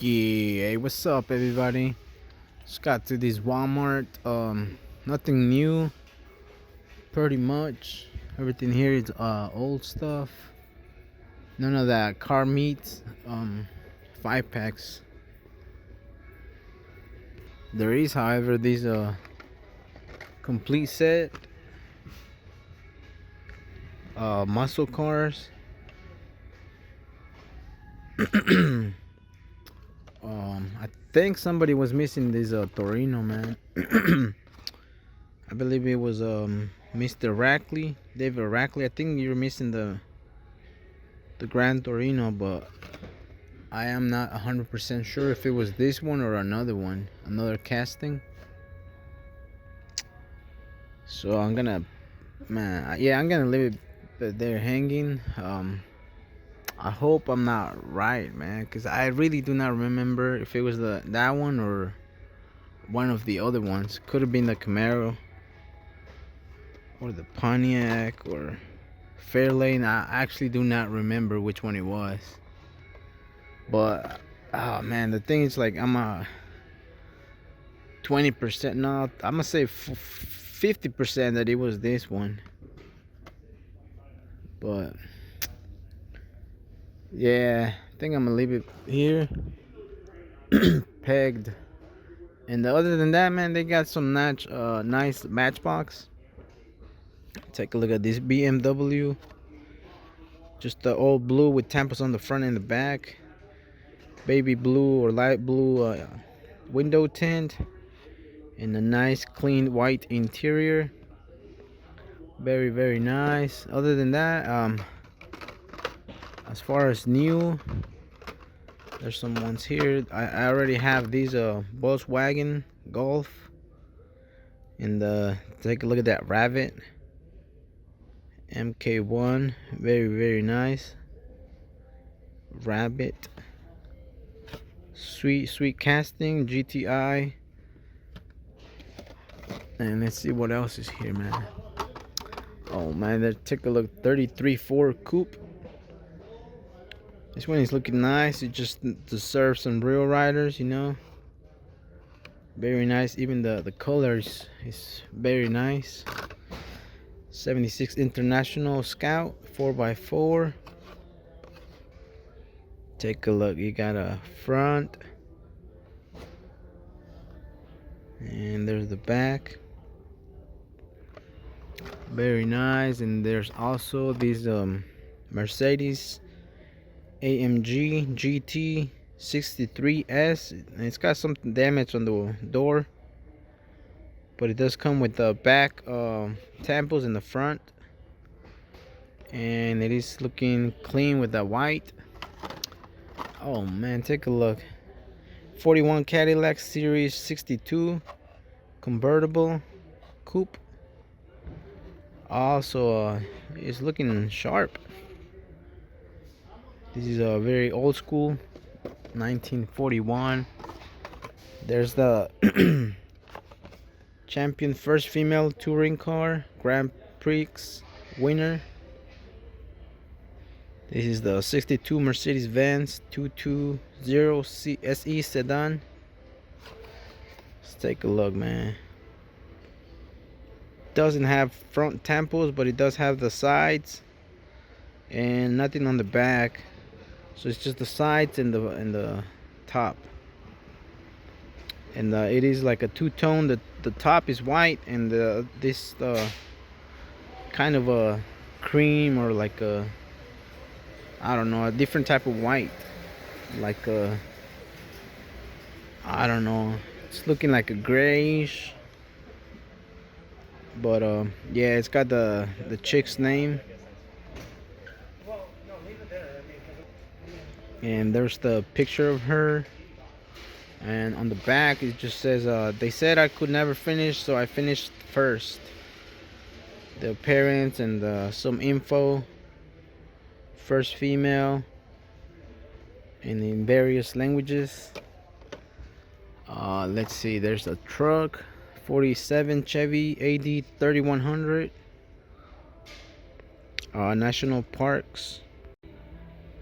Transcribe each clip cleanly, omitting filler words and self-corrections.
Yeah, hey, what's up, everybody? Just got to this Walmart. Nothing new, pretty much. Everything here is old stuff. None of that car meat. 5 packs. There is, however, these complete set muscle cars. I think somebody was missing this Torino, man. I believe it was Mr. Rackley, David Rackley. I think you're missing the Grand Torino, but I am not 100% sure if it was this one or another one, another casting. So I'm gonna, man, yeah, I'm gonna leave it there hanging. I hope I'm not right, man, because I really do not remember if it was that one or one of the other ones. Could have been the Camaro or the Pontiac or Fairlane. I actually do not remember which one it was. But oh man, the thing is, like, I'm a 20%, no, I'm gonna say 50% that it was this one. But yeah, I think I'm gonna leave it here pegged. And other than that, man, they got some nice Matchbox. Take a look at this BMW. Just the old blue with tampons on the front and the back. Baby blue or light blue window tint. And a nice clean white interior. Very, very nice. Other than that, as far as new, there's some ones here. I already have these Volkswagen Golf. And take a look at that Rabbit MK1. Very, very nice Rabbit. Sweet casting GTI. And let's see what else is here, man. Oh man, let's take a look. 33.4 Coupe. This one is looking nice. It just deserves some real riders, you know. Very nice. Even the colors is very nice. 76 International Scout 4x4. Take a look. You got a front, and there's the back. Very nice. And there's also these Mercedes-Amg Gt 63S, and it's got some damage on the door, but it does come with the back tampons in the front, and it is looking clean with the white. Oh man, take a look. 41 Cadillac Series 62 Convertible Coupe. Also it's looking sharp. This is a very old school 1941. There's the champion first female touring car Grand Prix winner. This is the 62 Mercedes-Benz 220 C Se Sedan. Let's take a look, man. Doesn't have front tampons, but it does have the sides, and nothing on the back. So it's just the sides and the top. And it is like a two-tone. The top is white, and this kind of a cream, or like a, I don't know, a different type of white, like a, I don't know, it's looking like a grayish. But yeah, it's got the chick's name, and there's the picture of her. And on the back it just says they said I could never finish, so I finished first. The parents and some info. First female, and in various languages. Let's see, there's a truck, 47 Chevy AD 3100. National Parks,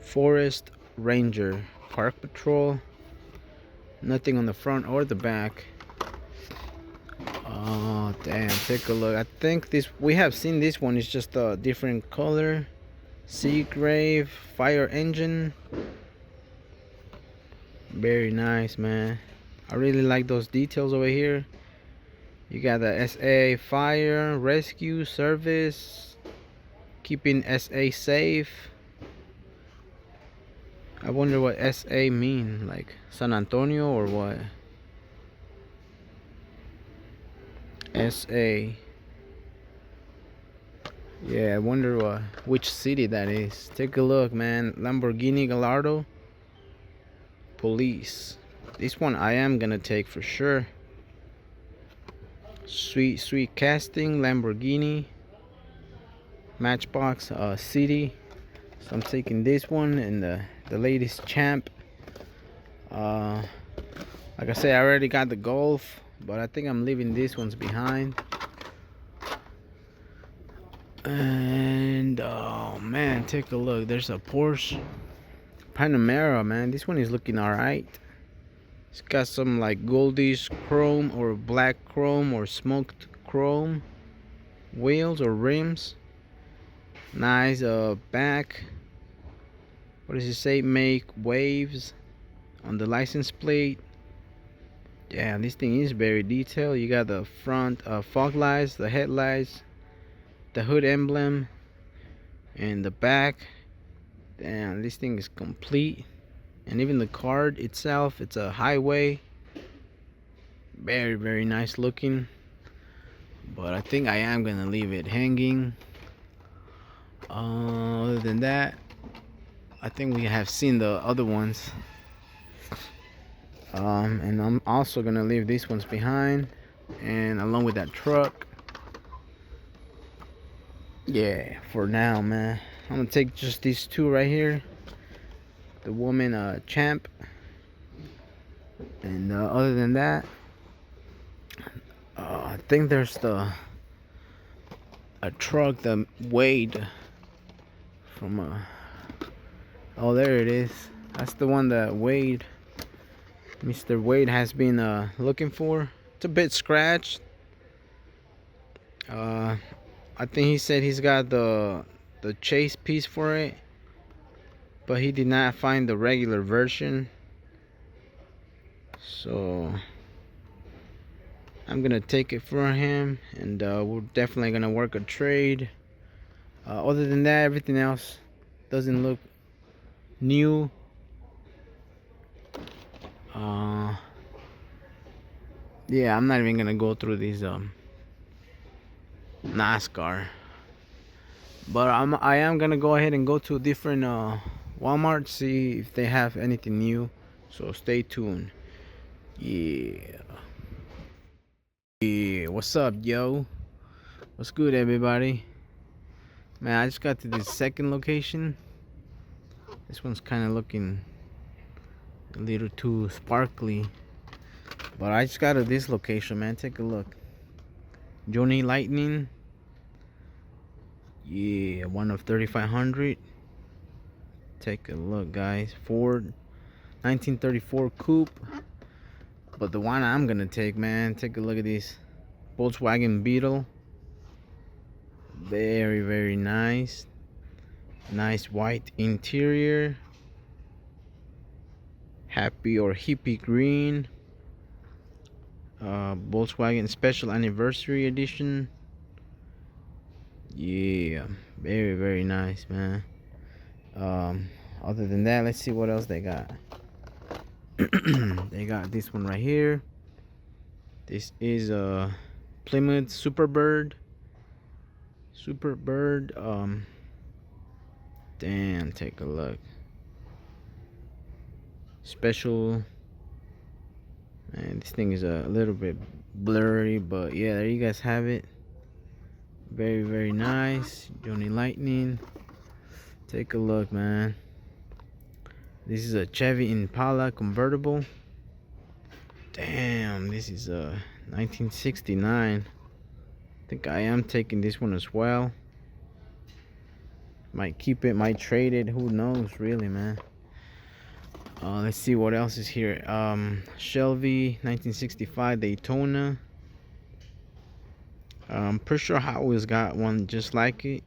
Forest Ranger, Park Patrol. Nothing on the front or the back. Oh damn, take a look. I think this, we have seen this one. It's just a different color. Seagrave fire engine. Very nice, man. I really like those details over here. You got the SA fire rescue service, keeping SA safe. I wonder what SA mean, like San Antonio or what? SA. Yeah, I wonder which city that is. Take a look, man. Lamborghini Gallardo. Police. This one I am gonna take for sure. Sweet casting. Lamborghini. Matchbox city. So I'm taking this one and the latest champ. Like I said, I already got the Golf, but I think I'm leaving these ones behind. And oh man, take a look. There's a Porsche Panamera, man. This one is looking alright. It's got some like goldish chrome or black chrome or smoked chrome wheels or rims. Nice back. What does it say? Make waves on the license plate. Yeah, this thing is very detailed. You got the front fog lights, the headlights, the hood emblem, and the back. Damn, this thing is complete. And even the card itself, it's a highway. Very nice looking. But I think I am gonna leave it hanging. Other than that, I think we have seen the other ones. And I'm also gonna leave these ones behind, and along with that truck. Yeah, for now, man. I'm gonna take just these two right here. The woman champ. And other than that, I think there's a truck that weighed from oh, there it is. That's the one that Wade, Mr. Wade, has been looking for. It's a bit scratched. I think he said he's got the chase piece for it, but he did not find the regular version. So I'm gonna take it for him, and we're definitely gonna work a trade. Other than that, everything else doesn't look new. Yeah, I'm not even gonna go through these NASCAR, but I am gonna go ahead and go to different Walmart, see if they have anything new. So stay tuned. Yeah, what's up, yo? What's good, everybody? Man, I just got to this second location. This one's kind of looking a little too sparkly, but I just got to this location, man. Take a look. Johnny Lightning. Yeah, one of 3,500. Take a look, guys. Ford 1934 Coupe. But the one I'm gonna take, man, take a look at this Volkswagen Beetle. Very nice. Nice white interior. Happy or hippie green. Volkswagen Special Anniversary Edition. Yeah, very nice, man. Other than that, let's see what else they got. They got this one right here. This is a Plymouth Superbird. Damn, take a look. Special. Man, this thing is a little bit blurry, but yeah, there you guys have it. Very nice. Johnny Lightning. Take a look, man. This is a Chevy Impala convertible. Damn, this is a 1969. I think I am taking this one as well. Might keep it, might trade it, who knows, really, man. Let's see what else is here. Shelby 1965 Daytona. I'm pretty sure Hot Wheels got one just like it.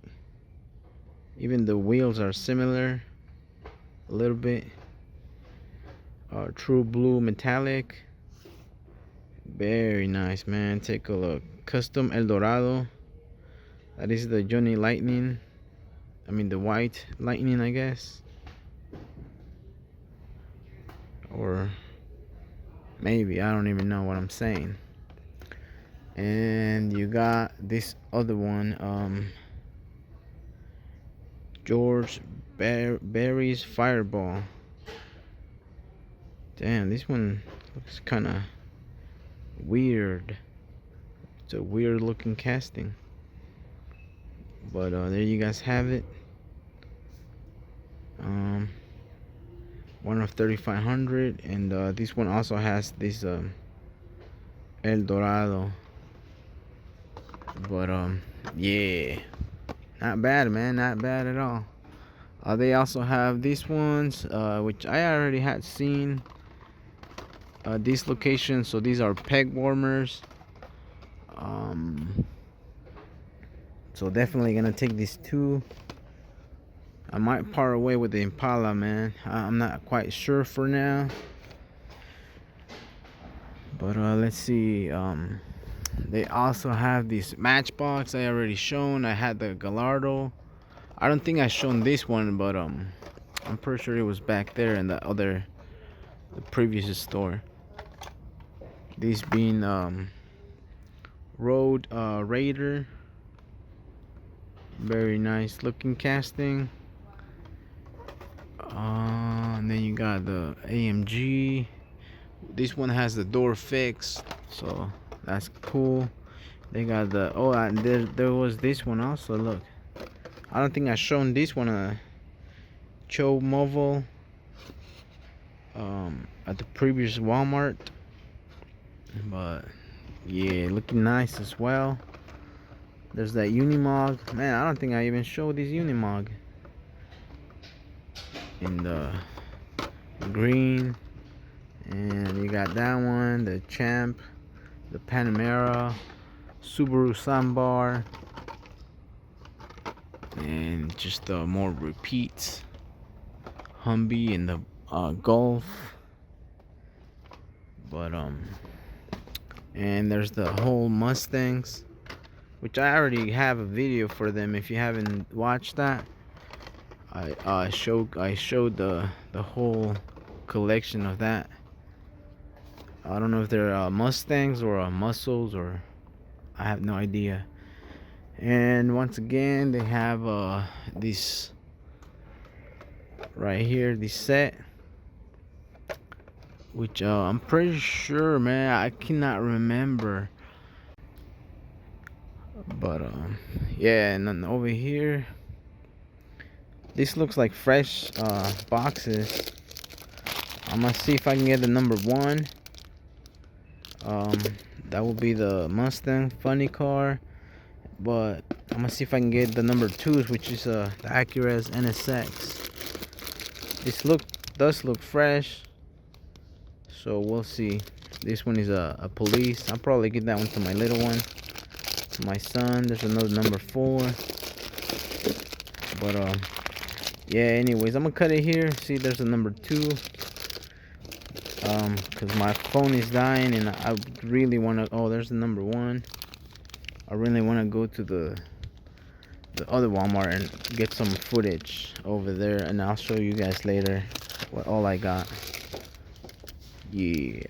Even the wheels are similar a little bit. True blue metallic. Very nice, man. Take a look. Custom El Dorado. That is the Johnny Lightning. I mean the white lightning, I guess. Or maybe, I don't even know what I'm saying. And you got this other one, George Barry's Fireball. Damn, this one looks kind of weird. It's a weird looking casting. But there you guys have it. One of 3500, and this one also has this El Dorado. But yeah, not bad, man, not bad at all. They also have these ones, which I already had seen. These locations, so these are peg warmers. So definitely gonna take these two. I might part away with the Impala, man. I'm not quite sure for now. But let's see. They also have this Matchbox I already shown. I had the Gallardo. I don't think I shown this one, but I'm pretty sure it was back there in the previous store. This being Road Raider. Very nice looking casting. And then you got the AMG. This one has the door fixed, so that's cool. They got the and there was this one also. Look, I don't think I shown this one Cho Mobile at the previous Walmart, but yeah, looking nice as well. There's that Unimog. Man, I don't think I even showed this Unimog in the green. And you got that one, the Champ, the Panamera, Subaru Sambar, and just more repeats. Humvee and the Golf. But and there's the whole Mustangs, which I already have a video for them. If you haven't watched that, I showed the whole collection of that. I don't know if they're Mustangs or Muscles, or I have no idea. And once again, they have this right here, this set, which I'm pretty sure, man, I cannot remember. But yeah, and then over here, this looks like fresh boxes. I'm gonna see if I can get the number 1. That will be the Mustang funny car, but I'm gonna see if I can get the number 2s, which is the Acura's NSX. This does look fresh, so we'll see. This one is a police. I'll probably give that one to my little one, to my son. There's another number 4. But yeah, anyways, I'm gonna cut it here. See, there's a number 2. Because my phone is dying, and I really want to. Oh, there's the number 1. I really want to go to the other Walmart and get some footage over there, and I'll show you guys later what all I got. Yeah.